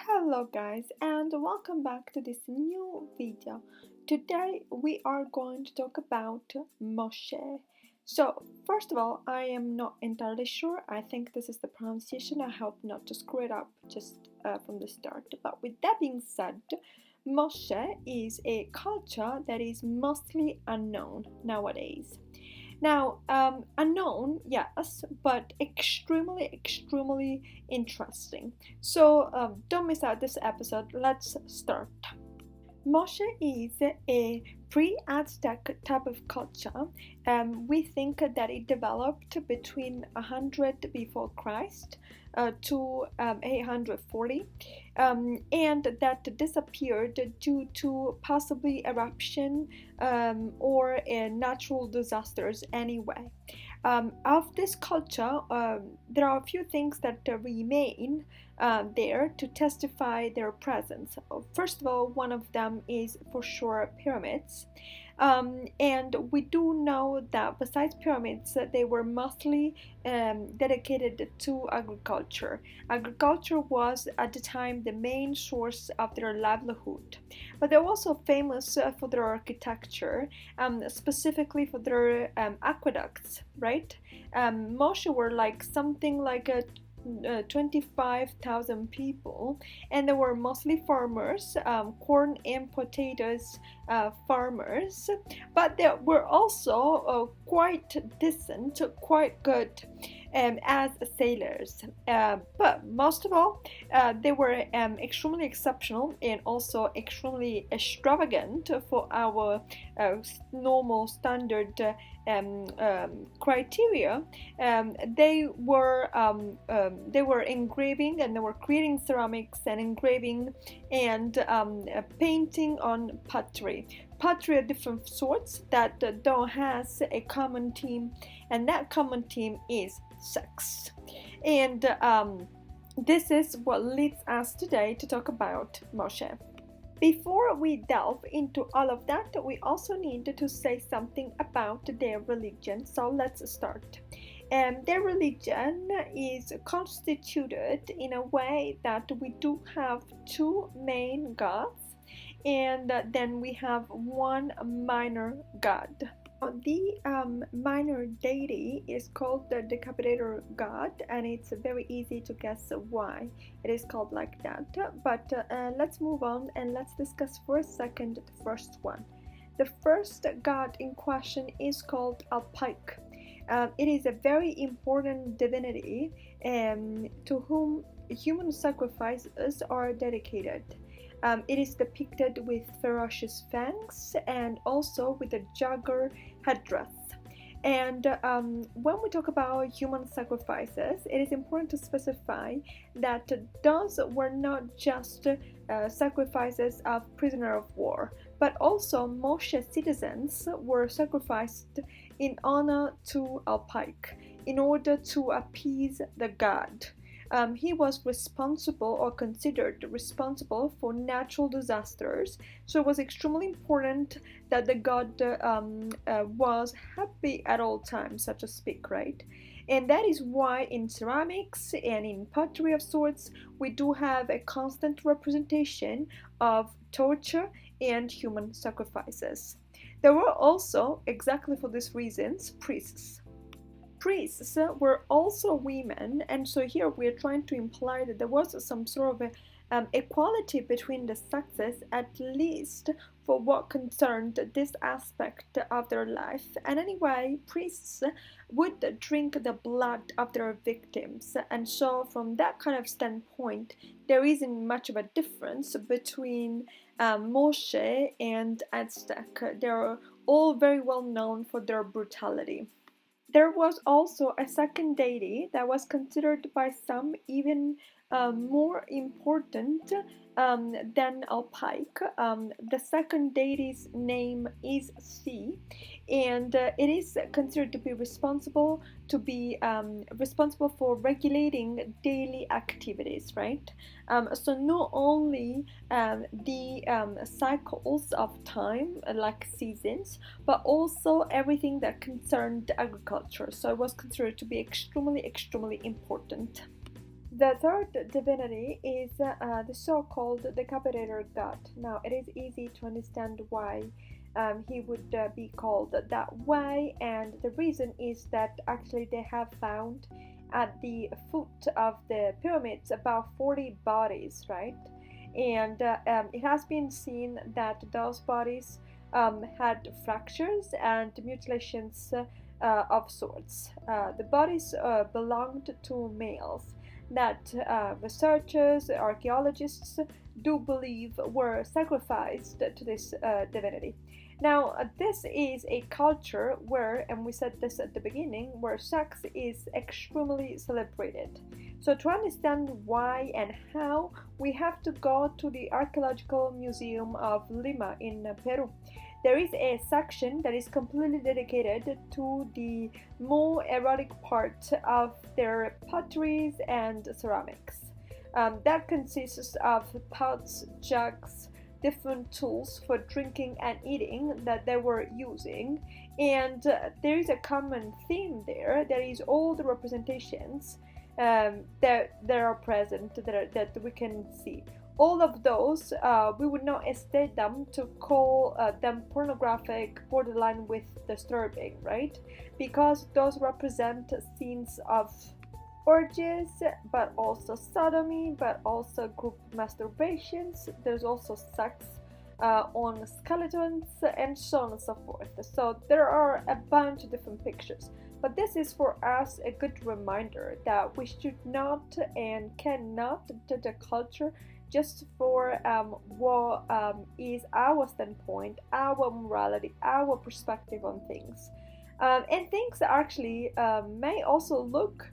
Hello guys and welcome back to this new video. Today we are going to talk about Moche. So first of all, I am not entirely sure. I think this is the pronunciation. I hope not to screw it up just from the start. But with that being said, Moche is a culture that is mostly unknown nowadays. Now, unknown, yes, but extremely interesting. So, don't miss out this episode. Let's start. Moche is a pre-Aztec type of culture. We think that it developed between 100 before Christ to 840, and that disappeared due to possibly eruption or natural disasters anyway. Of this culture, there are a few things that remain there to testify their presence. First of all, one of them is for sure pyramids. And we do know that besides pyramids, they were mostly dedicated to agriculture. Agriculture was at the time the main source of their livelihood. But they're also famous for their architecture, specifically for their aqueducts, right? Moche were like something like a 25,000 people, and they were mostly farmers, corn and potatoes farmers, but they were also quite decent, quite good as sailors. But most of all, they were extremely exceptional and also extremely extravagant for our normal standard criteria. They were engraving, and they were creating ceramics and engraving and painting on pottery. Pottery of different sorts that don't has a common theme, and that common theme is sex. And this is what leads us today to talk about Moche. Before we delve into all of that, we also need to say something about their religion, so let's start. Their religion is constituted in a way that we do have two main gods, and then we have one minor god. The minor deity is called the decapitator god, and it's very easy to guess why it is called like that. But let's move on and let's discuss for a second the first one. The first god in question is called Alpike. It is a very important divinity to whom human sacrifices are dedicated. It is depicted with ferocious fangs and also with a jagger headdress. And when we talk about human sacrifices, it is important to specify that those were not just sacrifices of prisoners of war, but also Moche citizens were sacrificed in honor to Alpike in order to appease the god. He was responsible or considered responsible for natural disasters, so it was extremely important that the god was happy at all times, so to speak, right? And that is why in ceramics and in pottery of sorts, we do have a constant representation of torture and human sacrifices. There were also, exactly for these reasons, priests. Priests were also women, and so here we are trying to imply that there was some sort of equality between the sexes, at least for what concerned this aspect of their life. And anyway, priests would drink the blood of their victims, and so from that kind of standpoint, there isn't much of a difference between Moche and Aztec. They're all very well known for their brutality. There was also a second deity that was considered by some even more important than Alpike. The second deity's name is Sea, and it is considered to be responsible for regulating daily activities, right? So not only the cycles of time, like seasons, but also everything that concerned agriculture. So it was considered to be extremely important. The third divinity is the so-called decapitator god. Now, it is easy to understand why he would be called that way, and the reason is that actually they have found at the foot of the pyramids about 40 bodies, right? And it has been seen that those bodies had fractures and mutilations of sorts. The bodies belonged to males that researchers, archaeologists do believe were sacrificed to this divinity. Now, this is a culture where, and we said this at the beginning, where sex is extremely celebrated. So, to understand why and how, we have to go to the Archaeological Museum of Lima in Peru. There is a section that is completely dedicated to the more erotic part of their potteries and ceramics. That consists of pots, jugs, different tools for drinking and eating that they were using, and there is a common theme there. There is all the representations that are present that we can see. All of those, we would not hesitate them to call them pornographic, borderline with disturbing, right? Because those represent scenes of orgies, but also sodomy, but also group masturbations. There's also sex on skeletons, and so on and so forth. So there are a bunch of different pictures. But this is for us a good reminder that we should not and cannot judge a culture just for what is our standpoint, our morality, our perspective on things. And things actually may also look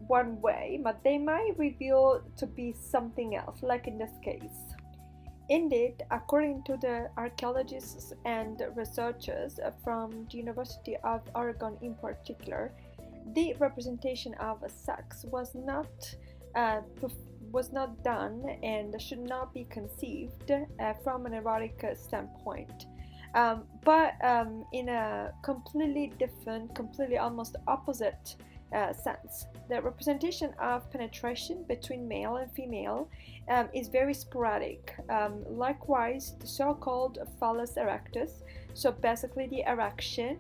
one way, but they might reveal to be something else, like in this case. Indeed, according to the archaeologists and researchers from the University of Oregon in particular, the representation of sex was not done and should not be conceived from an erotic standpoint, but in a completely different, completely almost opposite sense. The representation of penetration between male and female is very sporadic. Likewise, the so-called phallus erectus, so basically the erection,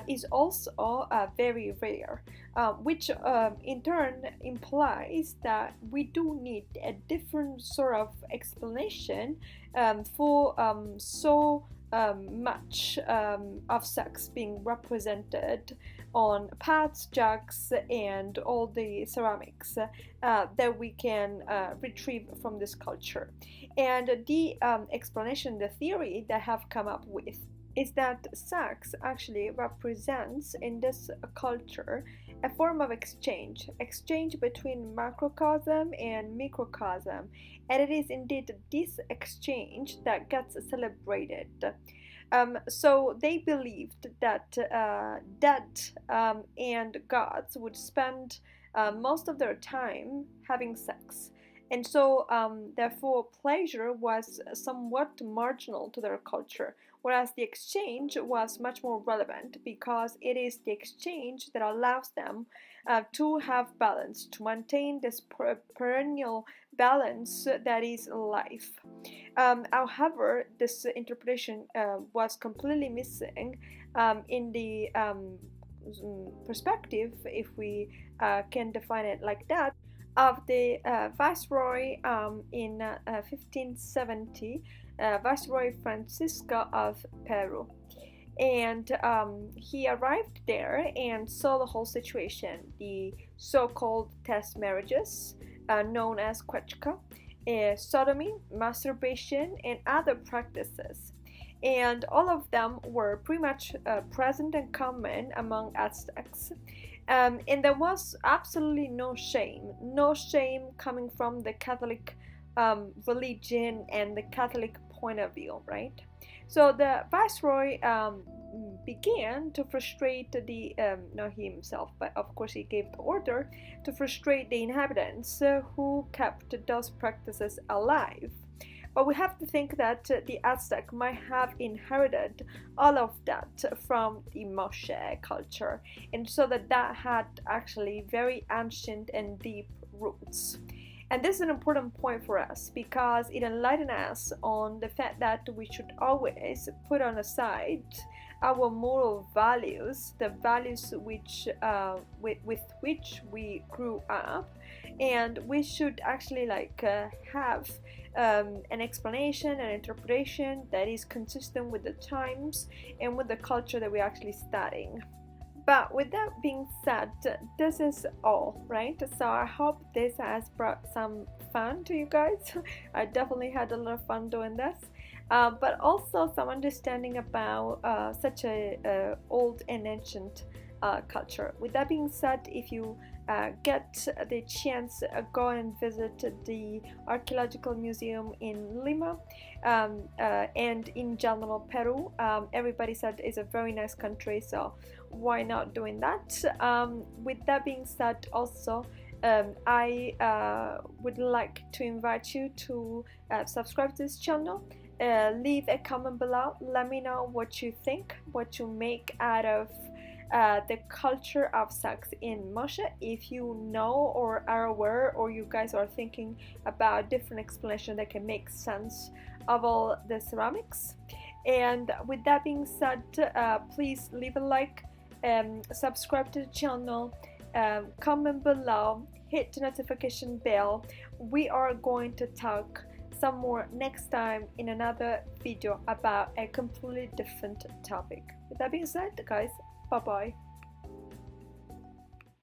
is also very rare, which in turn implies that we do need a different sort of explanation for so much of sex being represented on pots, jugs, and all the ceramics that we can retrieve from this culture. And the explanation, the theory that I have come up with is that sex actually represents in this culture a form of exchange between macrocosm and microcosm, and it is indeed this exchange that gets celebrated. So they believed that dead and gods would spend most of their time having sex. And so, therefore, pleasure was somewhat marginal to their culture, whereas the exchange was much more relevant because it is the exchange that allows them to have balance, to maintain this perennial balance that is life. However, this interpretation was completely missing in the perspective, if we can define it like that, of the Viceroy in 1570, Viceroy Francisco of Peru. And he arrived there and saw the whole situation, the so-called test marriages, known as quechua, sodomy, masturbation, and other practices. And all of them were pretty much present and common among Aztecs. And there was absolutely no shame coming from the Catholic religion and the Catholic point of view, right? So the Viceroy began to frustrate the, not he himself, but of course he gave the order to frustrate the inhabitants who kept those practices alive. But we have to think that the Aztec might have inherited all of that from the Moche culture, and so that had actually very ancient and deep roots. And this is an important point for us because it enlightens us on the fact that we should always put on aside our moral values, the values which with which we grew up, and we should actually have an explanation, an interpretation that is consistent with the times and with the culture that we're actually studying. But with that being said, this is all, right? So I hope this has brought some fun to you guys. I definitely had a lot of fun doing this. But also some understanding about such a old and ancient culture. With that being said, if you get the chance, go and visit the archaeological museum in Lima and in general Peru. Everybody said it's a very nice country, so why not doing that? With that being said, also I would like to invite you to subscribe to this channel. Leave a comment below. Let me know what you think, what you make out of the culture of sex in Moche. If you know or are aware, or you guys are thinking about different explanation that can make sense of all the ceramics. And with that being said, please leave a like, subscribe to the channel, comment below, hit the notification bell. We are going to talk some more next time in another video about a completely different topic. With that being said, guys, bye bye.